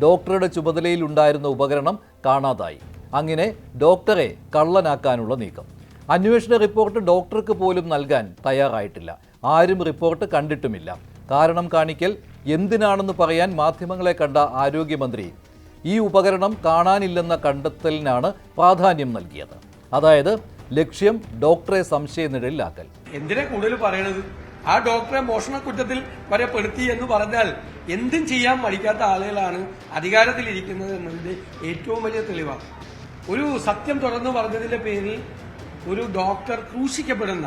ഡോക്ടറുടെ ചുമതലയിൽ ഉണ്ടായിരുന്ന ഉപകരണം കാണാതായി. അങ്ങനെ ഡോക്ടറെ കള്ളനാക്കാനുള്ള നീക്കം. അന്വേഷണ റിപ്പോർട്ട് ഡോക്ടർക്ക് പോലും നൽകാൻ തയ്യാറായിട്ടില്ല. ആരും റിപ്പോർട്ട് കണ്ടിട്ടുമില്ല. കാരണം കാണിക്കൽ എന്തിനാണെന്ന് പറയാൻ മാധ്യമങ്ങളെ കണ്ട ആരോഗ്യമന്ത്രി ഈ ഉപകരണം കാണാനില്ലെന്ന കണ്ടെത്തലിനാണ് പ്രാധാന്യം നൽകിയത്. അതായത് ലക്ഷ്യം ഡോക്ടറെ സംശയനിഴലിലാക്കൽ. എന്തിനാ കൂടുതൽ പറയണത്? ആ ഡോക്ടറെ മോഷണ കുറ്റത്തിൽ വരെ പെടുത്തി എന്ന് പറഞ്ഞാൽ എന്തും ചെയ്യാൻ മടിക്കാത്ത ആളുകളാണ് അധികാരത്തിലിരിക്കുന്നത് എന്നതിന്റെ ഏറ്റവും വലിയ തെളിവാണ്. ഒരു സത്യം തുറന്നു പറഞ്ഞതിന്റെ പേരിൽ ഒരു ഡോക്ടർ ക്രൂശിക്കപ്പെടുന്ന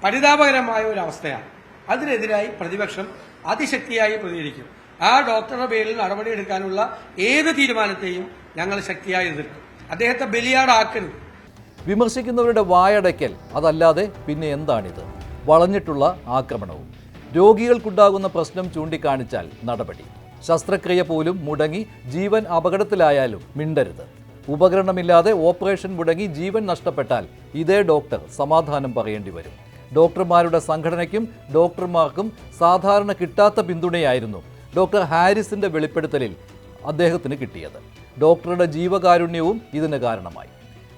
പരിതാപകരമായ ഒരു അവസ്ഥയാണ്. അതിനെതിരായി പ്രതിപക്ഷം അതിശക്തിയായി പ്രതികരിക്കും. ആ ഡോക്ടറുടെ പേരിൽ നടപടിയെടുക്കാനുള്ള ഏത് തീരുമാനത്തെയും ഞങ്ങൾ ശക്തിയായി എതിർക്കും. അദ്ദേഹത്തെ ബലിയാടാക്കരുത്. വിമർശിക്കുന്നവരുടെ വായടയ്ക്കൽ അതല്ലാതെ പിന്നെ എന്താണിത്? വളഞ്ഞിട്ടുള്ള ആക്രമണവും. രോഗികൾക്കുണ്ടാകുന്ന പ്രശ്നം ചൂണ്ടിക്കാണിച്ചാൽ നടപടി. ശസ്ത്രക്രിയ പോലും മുടങ്ങി ജീവൻ അപകടത്തിലായാലും മിണ്ടരുത്. ഉപകരണമില്ലാതെ ഓപ്പറേഷൻ മുടങ്ങി ജീവൻ നഷ്ടപ്പെട്ടാൽ ഇതേ ഡോക്ടർ സമാധാനം പറയേണ്ടി വരും. ഡോക്ടർമാരുടെ സംഘടനയ്ക്കും ഡോക്ടർമാർക്കും സാധാരണ കിട്ടാത്ത പിന്തുണയായിരുന്നു ഡോക്ടർ ഹാരിസിന്റെ വെളിപ്പെടുത്തലിൽ അദ്ദേഹത്തിന് കിട്ടിയത്. ഡോക്ടറുടെ ജീവകാരുണ്യവും ഇതിന് കാരണമായി.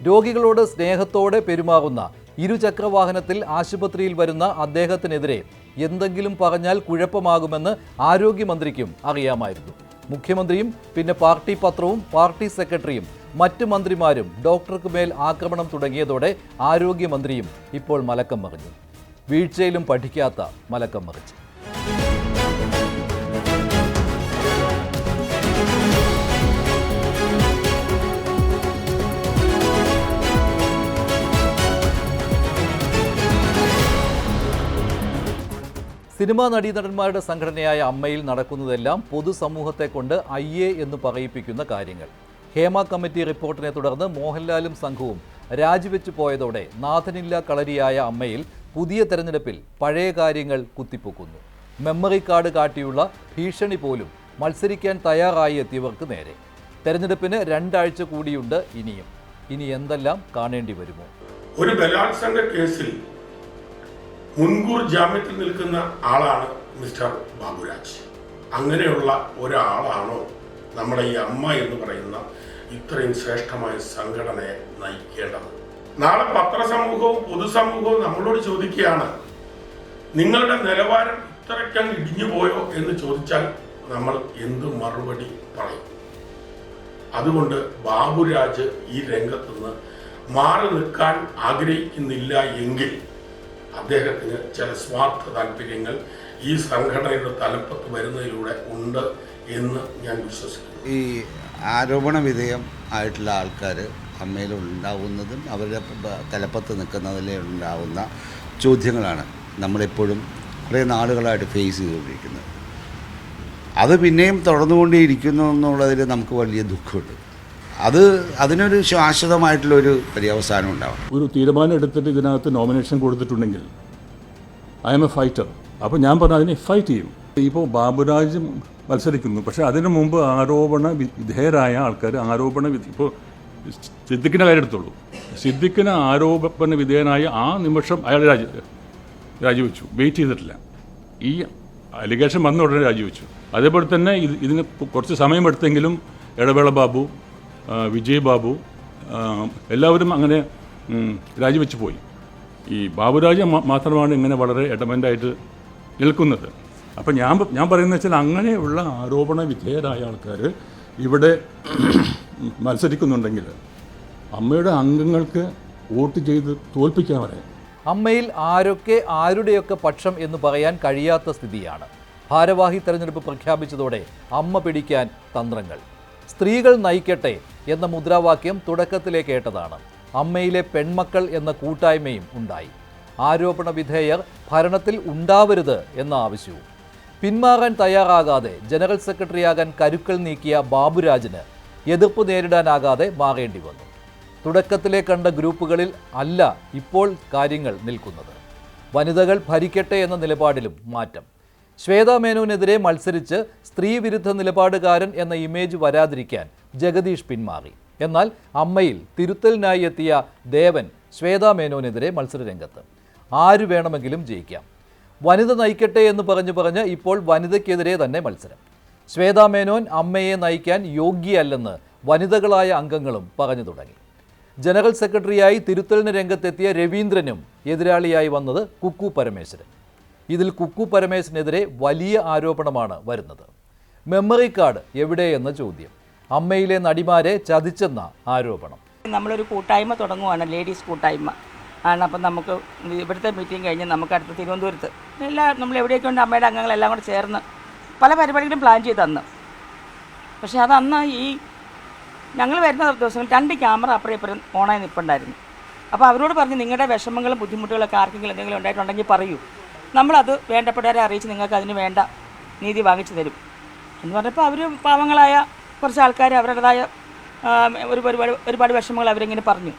രോഗികളോട് സ്നേഹത്തോടെ പെരുമാറുന്ന ഇരുചക്രവാഹനത്തിൽ ആശുപത്രിയിൽ വരുന്ന അദ്ദേഹത്തിനെതിരെ എന്തെങ്കിലും പറഞ്ഞാൽ കുഴപ്പമാകുമെന്ന് ആരോഗ്യമന്ത്രിക്കും അറിയാമായിരുന്നു. മുഖ്യമന്ത്രിയും പിന്നെ പാർട്ടി പത്രവും പാർട്ടി സെക്രട്ടറിയും മറ്റ് മന്ത്രിമാരും ഡോക്ടർക്ക് മേൽ ആക്രമണം തുടങ്ങിയതോടെ ആരോഗ്യമന്ത്രിയും ഇപ്പോൾ മലക്കം മറിഞ്ഞു. വീഴ്ചയിലും പഠിക്കാത്ത മലക്കം മറിച്ച്. സിനിമാ നടീനടന്മാരുടെ സംഘടനയായ അമ്മയിൽ നടക്കുന്നതെല്ലാം പൊതുസമൂഹത്തെ കൊണ്ട് അയ്യേ എന്ന് പറയിപ്പിക്കുന്ന കാര്യങ്ങൾ. ഹേമ കമ്മിറ്റി റിപ്പോർട്ടിനെ തുടർന്ന് മോഹൻലാലും സംഘവും രാജിവെച്ചു പോയതോടെ നാഥനില്ല കളരിയായ അമ്മയിൽ പുതിയ തെരഞ്ഞെടുപ്പിൽ പഴയ കാര്യങ്ങൾ കുത്തിപ്പൊക്കുന്നു. മെമ്മറി കാർഡ് കാട്ടിയുള്ള ഭീഷണി പോലും മത്സരിക്കാൻ തയ്യാറായി എത്തിയവർക്ക് നേരെ. തെരഞ്ഞെടുപ്പിന് 2 ആഴ്ച കൂടിയുണ്ട് ഇനിയും. ഇനി എന്തെല്ലാം കാണേണ്ടി വരുമോ? ഒരു ബലാത്സംഗ കേസിൽ മുൻകൂർ ജാമ്യത്തിൽ നിൽക്കുന്ന ആളാണ് മിസ്റ്റർ ബാബുരാജ്. അങ്ങനെയുള്ള ഒരാളാണോ നമ്മുടെ ഈ അമ്മ എന്ന് പറയുന്ന ഇത്രയും ശ്രേഷ്ഠമായ സംഘടനയെ നയിക്കേണ്ടത്? നാളെ പത്രസമൂഹവും പൊതുസമൂഹവും നമ്മളോട് ചോദിക്കുകയാണ്, നിങ്ങളുടെ നിലവാരം ഇത്രയ്ക്കങ്ങ് ഇടിഞ്ഞു പോയോ എന്ന് ചോദിച്ചാൽ നമ്മൾ എന്ത് മറുപടി പറയും? അതുകൊണ്ട് ബാബുരാജ് ഈ രംഗത്തുനിന്ന് മാറി നിൽക്കാൻ ആഗ്രഹിക്കുന്നില്ല എങ്കിൽ അദ്ദേഹത്തിന് ചില സ്വാർത്ഥ താല്പര്യങ്ങൾ ഈ സംഘടനയുടെ തലപ്പത്ത് വരുന്നതിലൂടെ ഉണ്ട് എന്ന് ഞാൻ വിശ്വസിക്കുന്നു. ഈ ആരോപണ വിധേയം ആയിട്ടുള്ള ആൾക്കാർ അമ്മയിൽ ഉണ്ടാവുന്നതും അവരുടെ തലപ്പത്ത് നിൽക്കുന്നതിലേ ഉണ്ടാവുന്ന ചോദ്യങ്ങളാണ് നമ്മളെപ്പോഴും കുറേ നാളുകളായിട്ട് ഫേസ് ചെയ്തുകൊണ്ടിരിക്കുന്നത്. അത് പിന്നെയും തുടർന്നുകൊണ്ടേയിരിക്കുന്നു എന്നുള്ളതിൽ നമുക്ക് വലിയ ദുഃഖമുണ്ട്. അതിനൊരു ശാശ്വതമായിട്ടുള്ളൊരു പര്യവസാനം ഉണ്ടാവും. ഒരു തീരുമാനം എടുത്തിട്ട് ഇതിനകത്ത് നോമിനേഷൻ കൊടുത്തിട്ടുണ്ടെങ്കിൽ ഐ എം എ ഫൈറ്റർ. അപ്പോൾ ഞാൻ പറഞ്ഞു അതിനെ ഫൈറ്റ് ചെയ്യും. ഇപ്പോൾ ബാബുരാജ് മത്സരിക്കുന്നു, പക്ഷേ അതിനു മുമ്പ് ആരോപണ വിധേയരായ ആൾക്കാർ ഇപ്പോൾ സിദ്ദിഖിൻ്റെ കാര്യം എടുത്തോളൂ. സിദ്ദിഖിന് ആരോപണ വിധേയനായ ആ നിമിഷം അയാൾ രാജിവെച്ചു, വെയിറ്റ് ചെയ്തിട്ടില്ല. ഈ അലിഗേഷൻ വന്ന ഉടനെ രാജിവെച്ചു. അതേപോലെ തന്നെ ഇതിന് കുറച്ച് സമയമെടുത്തെങ്കിലും ഇടവേള ബാബു, വിജയ് ബാബു എല്ലാവരും അങ്ങനെ രാജിവെച്ച് പോയി. ഈ ബാബുരാജ് മാത്രമാണ് ഇങ്ങനെ വളരെ എഡമൻ്റായിട്ട് നിൽക്കുന്നത്. അപ്പം ഞാൻ പറയുന്നത് വെച്ചാൽ അങ്ങനെയുള്ള ആരോപണ വിധേയരായ ആൾക്കാർ ഇവിടെ മത്സരിക്കുന്നുണ്ടെങ്കിൽ അമ്മയുടെ അംഗങ്ങൾക്ക് വോട്ട് ചെയ്ത് തോൽപ്പിക്കാൻ പറയാം. അമ്മയിൽ ആരൊക്കെ ആരുടെയൊക്കെ പക്ഷം എന്ന് പറയാൻ കഴിയാത്ത സ്ഥിതിയാണ്. ഭാരവാഹി തെരഞ്ഞെടുപ്പ് പ്രഖ്യാപിച്ചതോടെ അമ്മ പിടിക്കാൻ തന്ത്രങ്ങൾ. സ്ത്രീകൾ നയിക്കട്ടെ എന്ന മുദ്രാവാക്യം തുടക്കത്തിലേ കേട്ടതാണ്. അമ്മയിലെ പെൺമക്കൾ എന്ന കൂട്ടായ്മയും ഉണ്ടായി. ആരോപണ വിധേയർ ഭരണത്തിൽ ഉണ്ടാവരുത് എന്ന ആവശ്യവും. പിന്മാറാൻ തയ്യാറാകാതെ ജനറൽ സെക്രട്ടറിയാകാൻ കരുക്കൾ നീക്കിയ ബാബുരാജിന് എതിർപ്പ് നേരിടാനാകാതെ മാറേണ്ടി വന്നു. തുടക്കത്തിലെ കണ്ട ഗ്രൂപ്പുകളിൽ അല്ല ഇപ്പോൾ കാര്യങ്ങൾ നിൽക്കുന്നത്. വനിതകൾ ഭരിക്കട്ടെ എന്ന നിലപാടിലും മാറ്റം. ശ്വേതാ മേനോനെതിരെ മത്സരിച്ച് സ്ത്രീവിരുദ്ധ നിലപാടുകാരൻ എന്ന ഇമേജ് വരാതിരിക്കാൻ ജഗദീഷ് പിന്മാറി. എന്നാൽ അമ്മയിൽ തിരുത്തലിനായി എത്തിയ ദേവൻ ശ്വേതാ മേനോനെതിരെ മത്സരരംഗത്ത്. ആര് വേണമെങ്കിലും ജയിക്കാം. വനിത നയിക്കട്ടെ എന്ന് പറഞ്ഞ് ഇപ്പോൾ വനിതയ്ക്കെതിരെ തന്നെ മത്സരം. ശ്വേതാ മേനോൻ അമ്മയെ നയിക്കാൻ യോഗ്യയല്ലെന്ന് വനിതകളായ അംഗങ്ങളും പറഞ്ഞു തുടങ്ങി. ജനറൽ സെക്രട്ടറിയായി തിരുത്തലിന് രംഗത്തെത്തിയ രവീന്ദ്രനും എതിരാളിയായി വന്നത് കുക്കു പരമേശ്വരൻ. ഇതിൽ കുക്കു പരമേശ്വരനെതിരെ വലിയ ആരോപണമാണ് വരുന്നത്. മെമ്മറി കാർഡ് എവിടെയെന്ന ചോദ്യം. അമ്മയിലെ നടിമാരെ ചതിച്ചെന്ന ആരോപണം. നമ്മളൊരു കൂട്ടായ്മ തുടങ്ങുവാണ്, ലേഡീസ് കൂട്ടായ്മ ആണ്. അപ്പം നമുക്ക് ഇവിടുത്തെ മീറ്റിംഗ് കഴിഞ്ഞ് നമുക്ക് അടുത്ത് തിരുവനന്തപുരത്ത് നമ്മൾ എവിടെയൊക്കെ ഉണ്ട് അമ്മയുടെ അംഗങ്ങളെല്ലാം കൂടെ ചേർന്ന് പല പരിപാടികളും പ്ലാൻ ചെയ്ത് തന്നു. പക്ഷേ അതന്ന് ഞങ്ങൾ വരുന്ന ദിവസങ്ങളിൽ 2 ക്യാമറ അപ്പുറം ഓണായി നിൽപ്പുണ്ടായിരുന്നു. അപ്പോൾ അവരോട് പറഞ്ഞ് നിങ്ങളുടെ വിഷമങ്ങളും ബുദ്ധിമുട്ടുകളൊക്കെ ആർക്കെങ്കിലും എന്തെങ്കിലും ഉണ്ടായിട്ടുണ്ടെങ്കിൽ പറയൂ, നമ്മളത് വേണ്ടപ്പെട്ടവരെ അറിയിച്ച് നിങ്ങൾക്ക് അതിന് വേണ്ട നീതി വാങ്ങിച്ചു തരും എന്ന് പറഞ്ഞപ്പോൾ അവർ പാവങ്ങളായ കുറച്ച് ആൾക്കാർ അവരുടേതായ ഒരുപാട് വിഷമങ്ങൾ അവരിങ്ങനെ പറഞ്ഞു.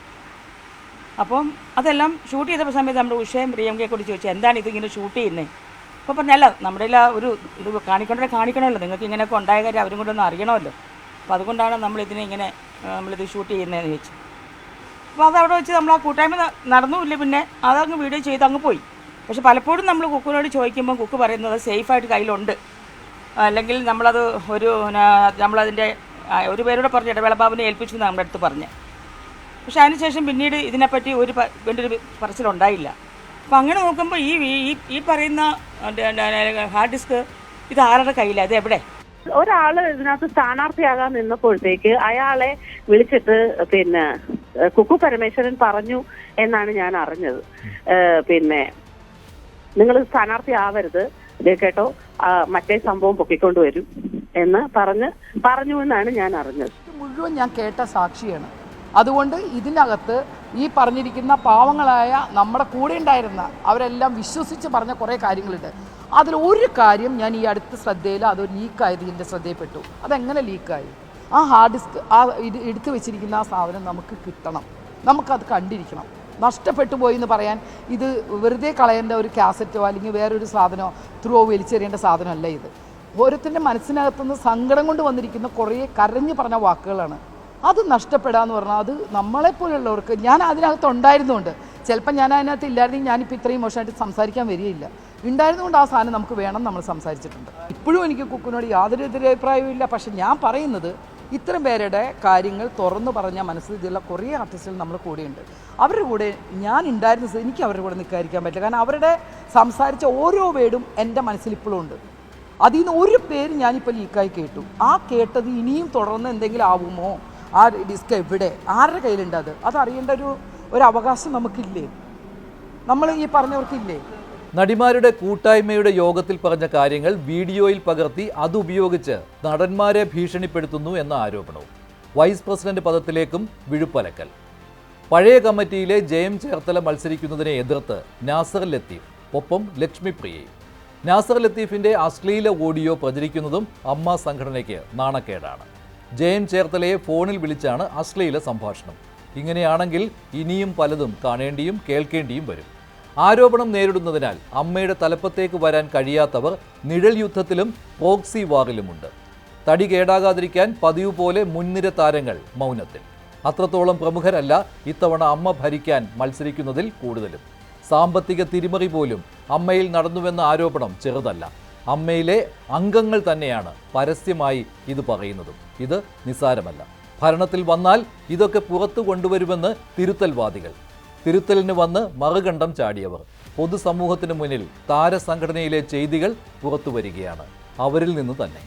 അപ്പം അതെല്ലാം ഷൂട്ട് ചെയ്ത സമയത്ത് നമ്മുടെ ഉഷയും പ്രിയങ്കയെ കൂടി ചോദിച്ചു, എന്താണ് ഇതിങ്ങനെ ഷൂട്ട് ചെയ്യുന്നത്? അപ്പോൾ പറഞ്ഞല്ല, നമ്മുടെ ഒരു ഇത് കാണിക്കണമല്ലോ, നിങ്ങൾക്ക് ഇങ്ങനെയൊക്കെ ഉണ്ടായ കാര്യം അവരും കൂടെ ഒന്ന് അറിയണമല്ലോ. അപ്പോൾ അതുകൊണ്ടാണ് നമ്മളിത് ഷൂട്ട് ചെയ്യുന്നതെന്ന് ചോദിച്ചു. അപ്പോൾ അതവിടെ വെച്ച് നമ്മൾ ആ കൂട്ടായ്മ നടന്നുമില്ല. പിന്നെ അതങ്ങ് വീഡിയോ ചെയ്ത് അങ്ങ് പോയി. പക്ഷെ പലപ്പോഴും നമ്മൾ കുക്കുവിനോട് ചോദിക്കുമ്പോൾ കുക്ക് പറയുന്നത് സേഫായിട്ട് കയ്യിലുണ്ട്, അല്ലെങ്കിൽ നമ്മളതിൻ്റെ ഒരു പേരോട് പറഞ്ഞ് ഇടവേള ബാബുവിനെ ഏൽപ്പിച്ചു നമ്മുടെ അടുത്ത് പറഞ്ഞ്. പക്ഷെ അതിനുശേഷം പിന്നീട് ഇതിനെപ്പറ്റി വേണ്ടൊരു പറച്ചിലുണ്ടായില്ല. അപ്പം അങ്ങനെ നോക്കുമ്പോൾ ഈ പറയുന്ന ഹാർഡ് ഡിസ്ക് ഇത് ആരുടെ കയ്യിലാണ്? ഇത് എവിടെ? ഒരാള് ഇതിനകത്ത് സ്ഥാനാർത്ഥിയാകാൻ നിന്നപ്പോഴത്തേക്ക് അയാളെ വിളിച്ചിട്ട് കുക്കു പരമേശ്വരൻ പറഞ്ഞു എന്നാണ് ഞാൻ അറിഞ്ഞത്. നിങ്ങൾ സ്ഥാനാർത്ഥി ആവരുത്, കേട്ടോ, മറ്റേ സംഭവം പൊക്കിക്കൊണ്ടുവരും എന്ന് പറഞ്ഞു എന്നാണ് ഞാൻ അറിഞ്ഞത്. മുഴുവൻ ഞാൻ കേട്ട സാക്ഷിയാണ്. അതുകൊണ്ട് ഇതിനകത്ത് ഈ പറഞ്ഞിരിക്കുന്ന പാവങ്ങളായ നമ്മുടെ കൂടെ ഉണ്ടായിരുന്ന അവരെല്ലാം വിശ്വസിച്ച് പറഞ്ഞ കുറേ കാര്യങ്ങളുണ്ട്. അതിലൊരു കാര്യം ഞാൻ ഈ അടുത്ത ശ്രദ്ധയിൽ അത് ലീക്കായത് എൻ്റെ ശ്രദ്ധയിൽപ്പെട്ടു. അതെങ്ങനെ ലീക്കായി? ആ ഹാർഡ് ഡിസ്ക് എടുത്തു വെച്ചിരിക്കുന്ന ആ സാധനം നമുക്ക് കിട്ടണം, നമുക്കത് കണ്ടിരിക്കണം. നഷ്ടപ്പെട്ടു പോയി എന്ന് പറയാൻ ഇത് വെറുതെ കളയേണ്ട ഒരു കാസറ്റോ അല്ലെങ്കിൽ വേറൊരു സാധനമോ വലിച്ചെറിയേണ്ട സാധനമല്ല ഇത്. ഓരോരുത്തരുടെ മനസ്സിനകത്തുനിന്ന് സങ്കടം കൊണ്ട് വന്നിരിക്കുന്ന കുറേ കരഞ്ഞു പറഞ്ഞ വാക്കുകളാണ്. അത് നഷ്ടപ്പെടാന്ന് പറഞ്ഞാൽ അത് നമ്മളെപ്പോലുള്ളവർക്ക്, ഞാൻ അതിനകത്ത് ഉണ്ടായിരുന്നുകൊണ്ട്, ചിലപ്പോൾ ഞാൻ അതിനകത്ത് ഇല്ലായിരുന്നെങ്കിൽ ഞാനിപ്പോൾ ഇത്രയും മോശമായിട്ട് സംസാരിക്കാൻ വരികയില്ല. ഉണ്ടായിരുന്നുകൊണ്ട് ആ സാധനം നമുക്ക് വേണം, നമ്മൾ സംസാരിച്ചിട്ടുണ്ട്. ഇപ്പോഴും എനിക്ക് കുക്കുവിനോട് യാതൊരു എതിരഭിപ്രായവും ഇല്ല. പക്ഷെ ഞാൻ പറയുന്നത് ഇത്തരം പേരുടെ കാര്യങ്ങൾ തുറന്നു പറഞ്ഞാൽ മനസ്സിലുള്ള കുറേ ആർട്ടിസ്റ്റുകൾ നമ്മൾ കൂടെയുണ്ട്. അവരുടെ കൂടെ ഞാൻ ഉണ്ടായിരുന്ന എനിക്ക് അവരുടെ കൂടെ നിൽക്കാതിരിക്കാൻ പറ്റില്ല. കാരണം അവരുടെ സംസാരിച്ച ഓരോ വേർഡും എൻ്റെ മനസ്സിൽ ഇപ്പോഴും ഉണ്ട്. അതിൽ നിന്ന് ഒരു പേര് ഞാനിപ്പോൾ ലീക്കായി കേട്ടു. ആ കേട്ടത് ഇനിയും തുടർന്ന് എന്തെങ്കിലും ആവുമോ, ആ ഡിസ്ക് എവിടെ, ആരുടെ കയ്യിലുണ്ട്, അത് അറിയേണ്ട ഒരു അവകാശം നമുക്കില്ലേ? നമ്മൾ ഈ പറഞ്ഞവർക്കില്ലേ? നടിമാരുടെ കൂട്ടായ്മയുടെ യോഗത്തിൽ പറഞ്ഞ കാര്യങ്ങൾ വീഡിയോയിൽ പകർത്തി അതുപയോഗിച്ച് നടന്മാരെ ഭീഷണിപ്പെടുത്തുന്നു എന്ന ആരോപണവും. വൈസ് പ്രസിഡന്റ് പദത്തിലേക്കും വിഴുപ്പലക്കൽ. പഴയ കമ്മിറ്റിയിലെ ജയം ചേർത്തല മത്സരിക്കുന്നതിനെ എതിർത്ത് നാസർ ലത്തീഫ്, ഒപ്പം ലക്ഷ്മിപ്രിയയും. നാസർ ലത്തീഫിന്റെ അശ്ലീല ഓഡിയോ പ്രചരിക്കുന്നതും അമ്മ സംഘടനയ്ക്ക് നാണക്കേടാണ്. ജയം ചേർത്തലയെ ഫോണിൽ വിളിച്ചാണ് അശ്ലീല സംഭാഷണം. ഇങ്ങനെയാണെങ്കിൽ ഇനിയും പലതും കാണേണ്ടിയും കേൾക്കേണ്ടിയും വരും. ആരോപണം നേരിടുന്നതിനാൽ അമ്മയുടെ തലപ്പത്തേക്ക് വരാൻ കഴിയാത്തവർ നിഴൽ യുദ്ധത്തിലും പ്രോക്സി വാറിലുമുണ്ട്. തടി കേടാകാതിരിക്കാൻ പതിവ് പോലെ മുൻനിര താരങ്ങൾ മൗനത്തിൽ. അത്രത്തോളം പ്രമുഖരല്ല ഇത്തവണ അമ്മ ഭരിക്കാൻ മത്സരിക്കുന്നതിൽ കൂടുതലും. സാമ്പത്തിക തിരിമറി പോലും അമ്മയിൽ നടന്നുവെന്ന ആരോപണം ചെറുതല്ല. അമ്മയിലെ അംഗങ്ങൾ തന്നെയാണ് പരസ്യമായി ഇത് പറയുന്നതും. ഇത് നിസ്സാരമല്ല. ഭരണത്തിൽ വന്നാൽ ഇതൊക്കെ പുറത്തു കൊണ്ടുവരുമെന്ന് തിരുത്തൽവാദികൾ. തിരുത്തലിന് വന്ന് മറുകണ്ഠം ചാടിയവർ. പൊതുസമൂഹത്തിന് മുന്നിൽ താരസംഘടനയിലെ ചെയ്തികൾ പുറത്തു വരികയാണ്. അവരിൽ നിന്ന് തന്നെ.